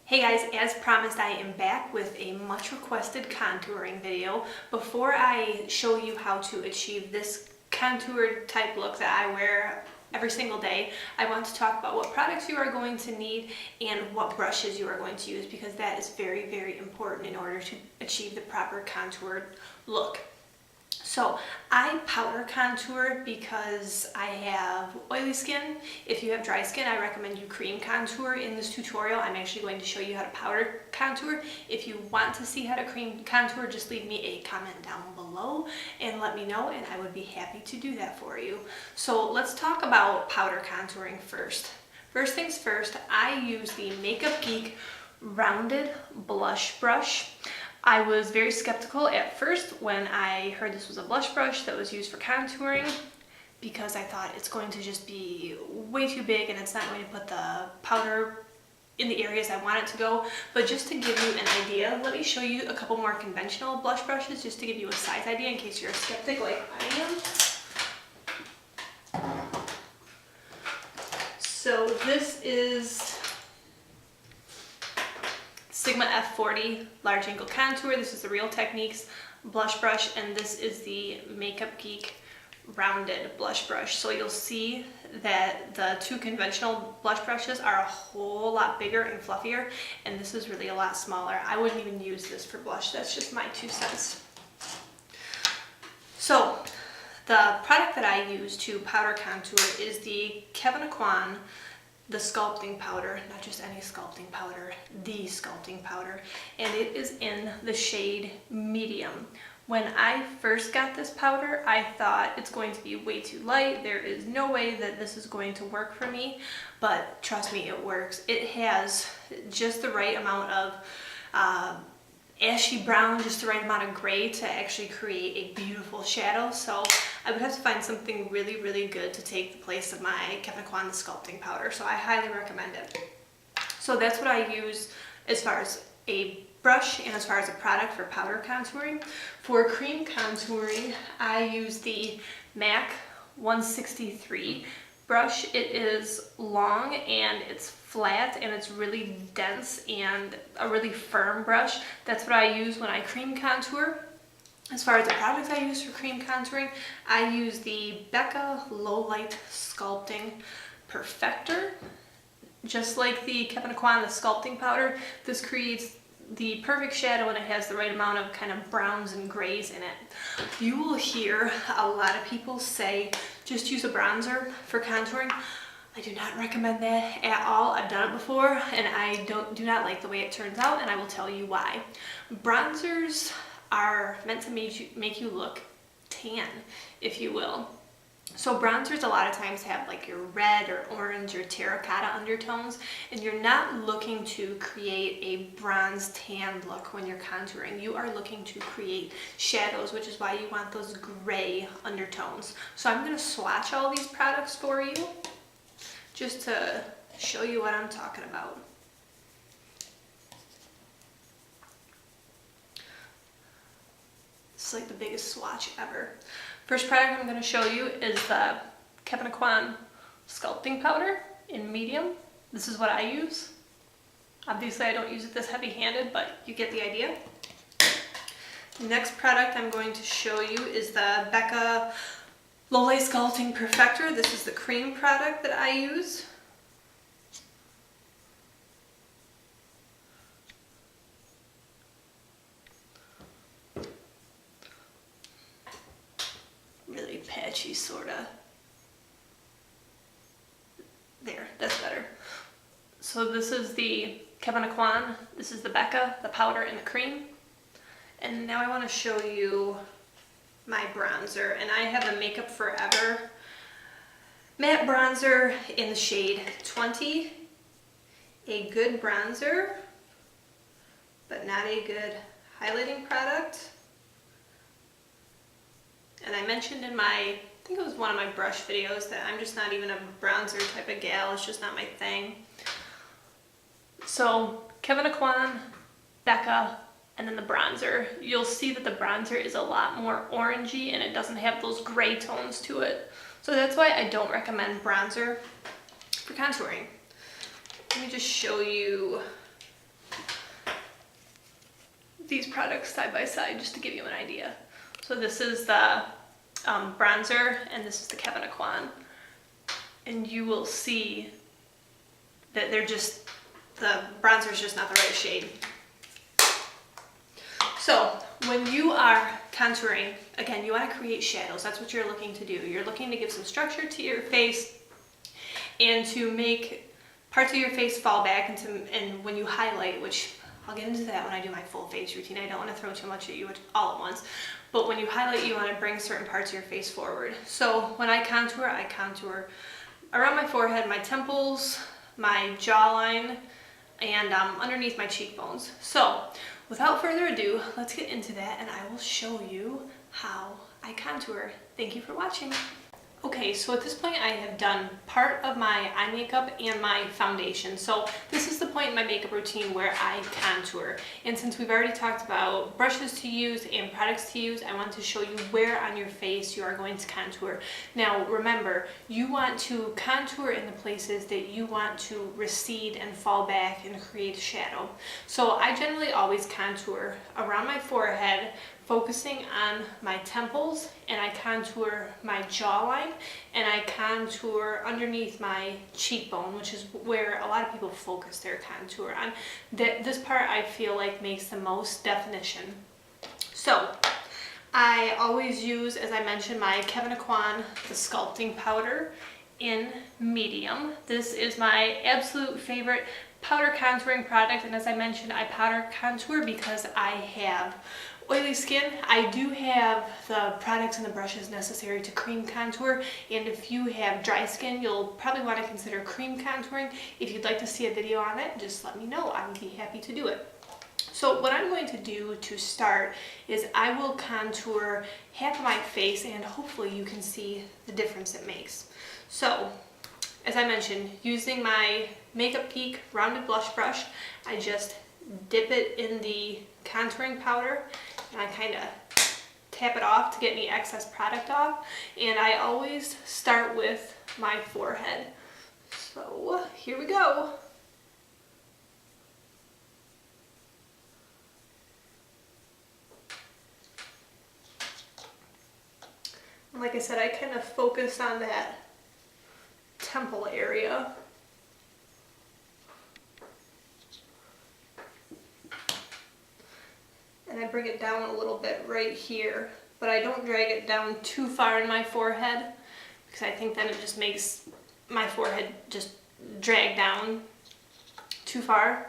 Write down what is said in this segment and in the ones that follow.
Hey guys, as promised, I am back with a much requested contouring video. Before I show you how to achieve this contoured type look that I wear every single day, I want to talk about what products you are going to need and what brushes you are going to use, because that is very, very important in order to achieve the proper contoured look. So I powder contour because I have oily skin. If you have dry skin, I recommend you cream contour. In this tutorial, I'm actually going to show you how to powder contour. If you want to see how to cream contour, just leave me a comment down below and let me know, and I would be happy to do that for you. So let's talk about powder contouring first. First things first, I use the Makeup Geek rounded blush brush. I was very skeptical at first when I heard this was a blush brush that was used for contouring, because I thought it's going to just be way too big and it's not going to put the powder in the areas I want it to go. But just to give you an idea, let me show you a couple more conventional blush brushes just to give you a size idea in case you're a skeptic like I am. So this is Sigma F40 large angle contour. This is the Real Techniques blush brush, and this is the Makeup Geek rounded blush brush. So you'll see that the two conventional blush brushes are a whole lot bigger and fluffier, and this is really a lot smaller. I wouldn't even use this for blush. That's just my 2 cents. So the product that I use to powder contour is the Kevyn Aucoin, the sculpting powder, not just any sculpting powder, the sculpting powder, and it is in the shade medium. When I first got this powder, I thought it's going to be way too light. There is no way that this is going to work for me, but trust me, it works. It has just the right amount of ashy brown, just the right amount of gray to actually create a beautiful shadow. So I would have to find something really, really good to take the place of my Kevyn Aucoin the sculpting powder. So I highly recommend it. So that's what I use as far as a brush and as far as a product for powder contouring. For cream contouring, I use the MAC 163 brush. It is long and it's flat and it's really dense and a really firm brush. That's what I use when I cream contour. As far as the products I use for cream contouring, I use the Becca Low Light Sculpting Perfector. Just like the Kevyn Aucoin the sculpting powder, this creates the perfect shadow and it has the right amount of kind of browns and grays in it. You will hear a lot of people say just use a bronzer for contouring. I do not recommend that at all. I've done it before and I do not like the way it turns out, and I will tell you why. Bronzers are meant to make you look tan, if you will. So bronzers a lot of times have like your red or orange or terracotta undertones, and you're not looking to create a bronze tan look when you're contouring. You are looking to create shadows, which is why you want those gray undertones. So I'm going to swatch all these products for you just to show you what I'm talking about. It's like the biggest swatch ever. First product I'm going to show you is the Kevyn Aucoin sculpting powder in medium. This is what I use. Obviously I don't use it this heavy-handed, but you get the idea. The next product I'm going to show you is the Becca Low Light Sculpting Perfector. This is the cream product that I use. Really patchy, sorta. There, that's better. So this is the Kevyn Aucoin, this is the Becca, the powder and the cream. And now I want to show you my bronzer, and I have the Makeup Forever matte bronzer in the shade 20. A good bronzer, but not a good highlighting product. And I mentioned in I think it was one of my brush videos, that I'm just not even a bronzer type of gal. It's just not my thing. So Kevyn Aucoin, Becca, and then the bronzer. You'll see that the bronzer is a lot more orangey and it doesn't have those gray tones to it. So that's why I don't recommend bronzer for contouring. Let me just show you these products side by side just to give you an idea. So this is the bronzer, and this is the Kevyn Aucoin. And you will see that they're just, the bronzer is just not the right shade. So when you are contouring, again, you want to create shadows. That's what you're looking to do. You're looking to give some structure to your face and to make parts of your face fall back, and when you highlight, which I'll get into that when I do my full face routine. I don't want to throw too much at you all at once. But when you highlight, you want to bring certain parts of your face forward. So when I contour around my forehead, my temples, my jawline, and underneath my cheekbones. So without further ado, let's get into that, and I will show you how I contour. Thank you for watching. Okay, so at this point I have done part of my eye makeup and my foundation. So this is the point in my makeup routine where I contour. And since we've already talked about brushes to use and products to use, I want to show you where on your face you are going to contour. Now remember, you want to contour in the places that you want to recede and fall back and create a shadow. So I generally always contour around my forehead, focusing on my temples, and I contour my jawline, and I contour underneath my cheekbone, which is where a lot of people focus their contour on. This part I feel like makes the most definition. So I always use, as I mentioned, my Kevyn Aucoin, the sculpting powder in medium. This is my absolute favorite powder contouring product, and as I mentioned, I powder contour because I have oily skin. I do have the products and the brushes necessary to cream contour, and if you have dry skin, you'll probably want to consider cream contouring. If you'd like to see a video on it, just let me know. I would be happy to do it. So what I'm going to do to start is I will contour half of my face, and hopefully you can see the difference it makes. So as I mentioned, using my Makeup Geek rounded blush brush, I just dip it in the contouring powder, and I kind of tap it off to get any excess product off. And I always start with my forehead. So here we go. And like I said, I kind of focus on that temple area. And I bring it down a little bit right here, but I don't drag it down too far in my forehead, because I think then it just makes my forehead just drag down too far.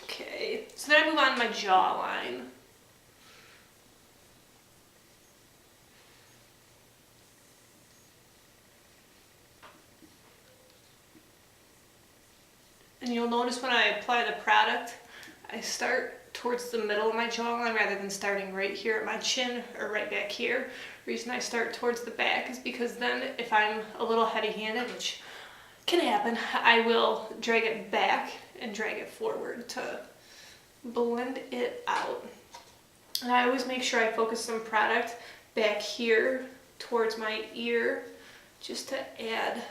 Okay, so then I move on to my jawline. And you'll notice when I apply the product, I start towards the middle of my jawline rather than starting right here at my chin or right back here. The reason I start towards the back is because then if I'm a little heavy-handed, which can happen, I will drag it back and drag it forward to blend it out. And I always make sure I focus some product back here towards my ear just to add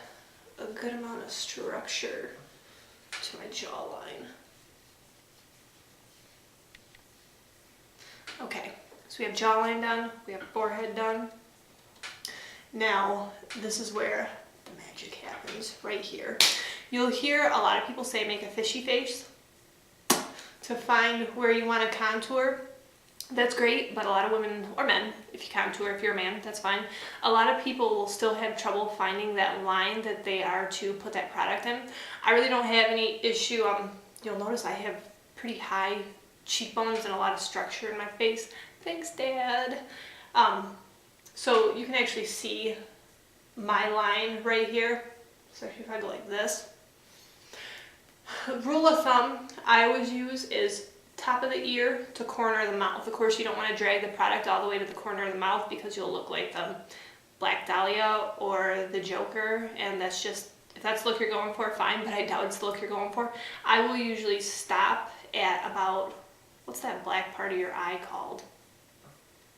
a good amount of structure to my jawline. Okay, so we have jawline done, we have forehead done. Now, this is where the magic happens, right here. You'll hear a lot of people say make a fishy face to find where you want to contour. That's great, but a lot of women, or men, if you contour, if you're a man, that's fine. A lot of people will still have trouble finding that line that they are to put that product in. I really don't have any issue. You'll notice I have pretty high cheekbones and a lot of structure in my face. Thanks, Dad. So you can actually see my line right here. So if I go like this. Rule of thumb I always use is top of the ear to corner of the mouth. Of course, you don't want to drag the product all the way to the corner of the mouth because you'll look like the Black Dahlia or the Joker, and that's just, if that's the look you're going for, fine, but I doubt it's the look you're going for. I will usually stop at about, what's that black part of your eye called?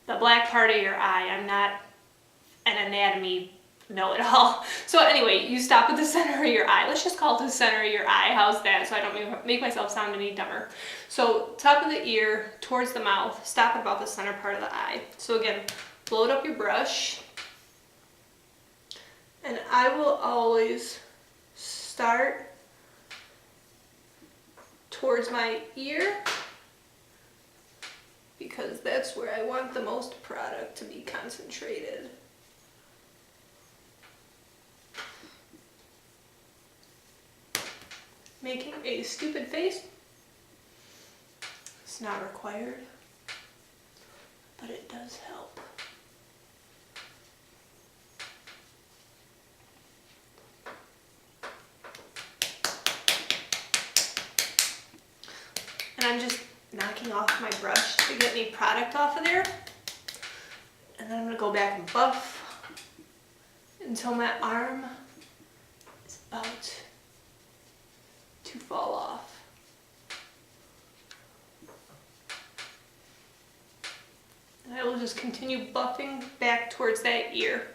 The black part of your eye. I'm not an anatomy know it all. So anyway, you stop at the center of your eye. Let's just call it the center of your eye. How's that? So I don't make myself sound any dumber. So top of the ear towards the mouth, stop at about the center part of the eye. So again, load up your brush. And I will always start towards my ear because that's where I want the most product to be concentrated. Making a stupid face. It's not required, but it does help. And I'm just knocking off my brush to get any product off of there. And then I'm going to go back and buff until my arm is about to fall off. And I will just continue buffing back towards that ear.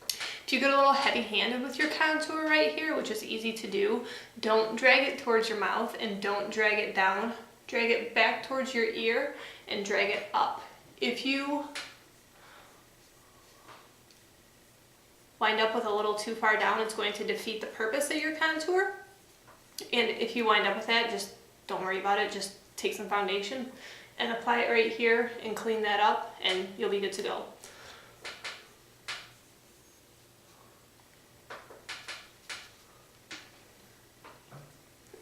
If you get a little heavy-handed with your contour right here, which is easy to do, don't drag it towards your mouth and don't drag it down. Drag it back towards your ear and drag it up. If you wind up with a little too far down, it's going to defeat the purpose of your contour. And if you wind up with that, just don't worry about it. Just take some foundation and apply it right here and clean that up and you'll be good to go.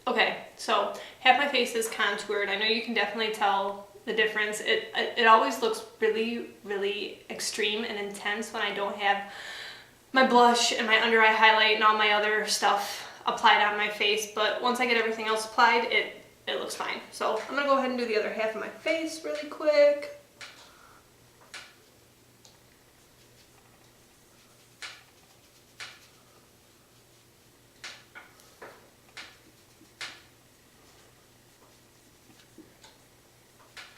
Okay, so half my face is contoured. I know you can definitely tell the difference. It always looks really, really extreme and intense when I don't have my blush and my under eye highlight and all my other stuff applied on my face, but once I get everything else applied, it looks fine. So I'm gonna go ahead and do the other half of my face really quick.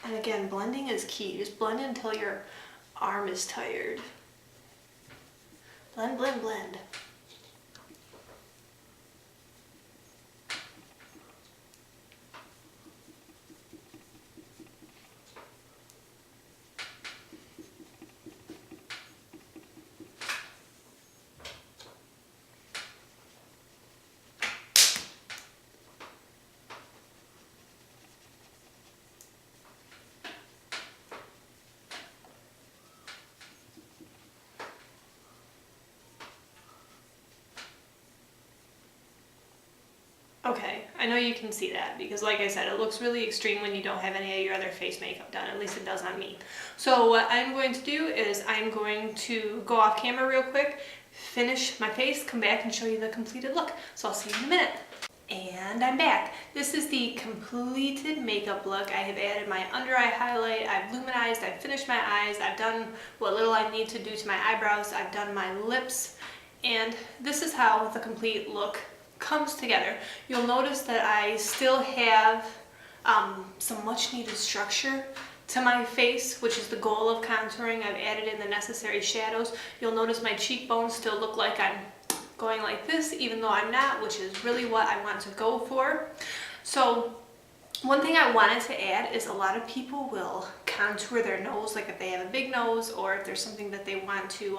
And again, blending is key. Just blend until your arm is tired. Blend, blend, blend. Okay, I know you can see that because like I said, it looks really extreme when you don't have any of your other face makeup done, at least it does on me. So what I'm going to do is I'm going to go off camera real quick, finish my face, come back and show you the completed look. So I'll see you in a minute. And I'm back. This is the completed makeup look. I have added my under eye highlight, I've luminized, I've finished my eyes, I've done what little I need to do to my eyebrows, I've done my lips, and this is how the complete look comes together. You'll notice that I still have some much needed structure to my face, which is the goal of contouring. I've added in the necessary shadows. You'll notice my cheekbones still look like I'm going like this, even though I'm not, which is really what I want to go for. So one thing I wanted to add is a lot of people will contour their nose, like if they have a big nose or if there's something that they want to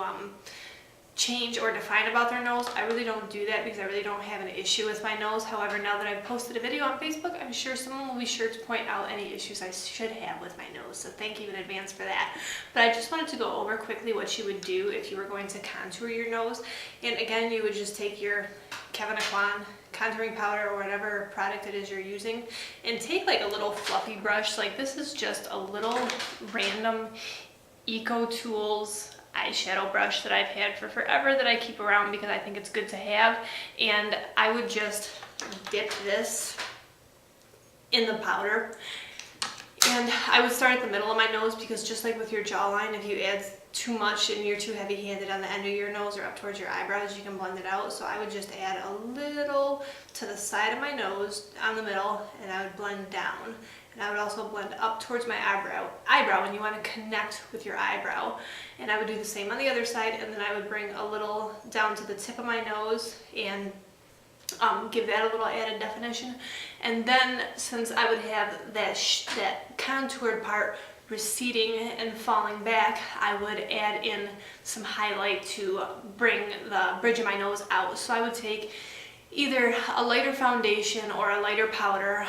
change or define about their nose. I really don't do that because I really don't have an issue with my nose. However, now that I've posted a video on Facebook, I'm sure someone will be sure to point out any issues I should have with my nose. So thank you in advance for that. But I just wanted to go over quickly what you would do if you were going to contour your nose. And again, you would just take your Kevyn Aucoin contouring powder or whatever product it is you're using and take like a little fluffy brush. Like this is just a little random EcoTools eyeshadow brush that I've had for forever that I keep around because I think it's good to have, and I would just dip this in the powder and I would start at the middle of my nose because just like with your jawline, if you add too much and you're too heavy-handed on the end of your nose or up towards your eyebrows, you can blend it out. So I would just add a little to the side of my nose on the middle and I would blend down. And I would also blend up towards my eyebrow, and you want to connect with your eyebrow. And I would do the same on the other side, and then I would bring a little down to the tip of my nose and give that a little added definition. And then since I would have that contoured part receding and falling back, I would add in some highlight to bring the bridge of my nose out. So I would take either a lighter foundation or a lighter powder.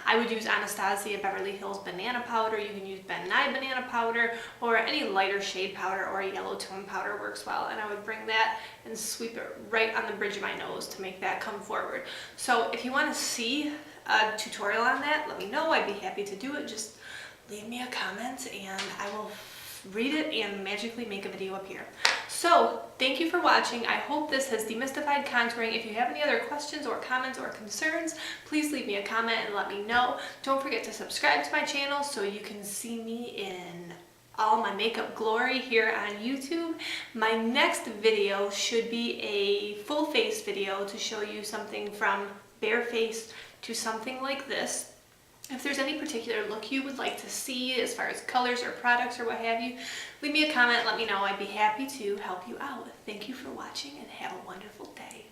I would use Anastasia Beverly Hills Banana Powder. You can use Ben Nye Banana Powder, or any lighter shade powder, or a yellow tone powder works well. And I would bring that and sweep it right on the bridge of my nose to make that come forward. So if you want to see a tutorial on that, let me know. I'd be happy to do it. Just leave me a comment and I will read it and magically make a video appear. So thank you for watching. I hope this has demystified contouring. If you have any other questions or comments or concerns, please leave me a comment and let me know. Don't forget to subscribe to my channel so you can see me in all my makeup glory here on YouTube. My next video should be a full face video to show you something from bare face to something like this. If there's any particular look you would like to see as far as colors or products or what have you, leave me a comment, let me know. I'd be happy to help you out. Thank you for watching and have a wonderful day.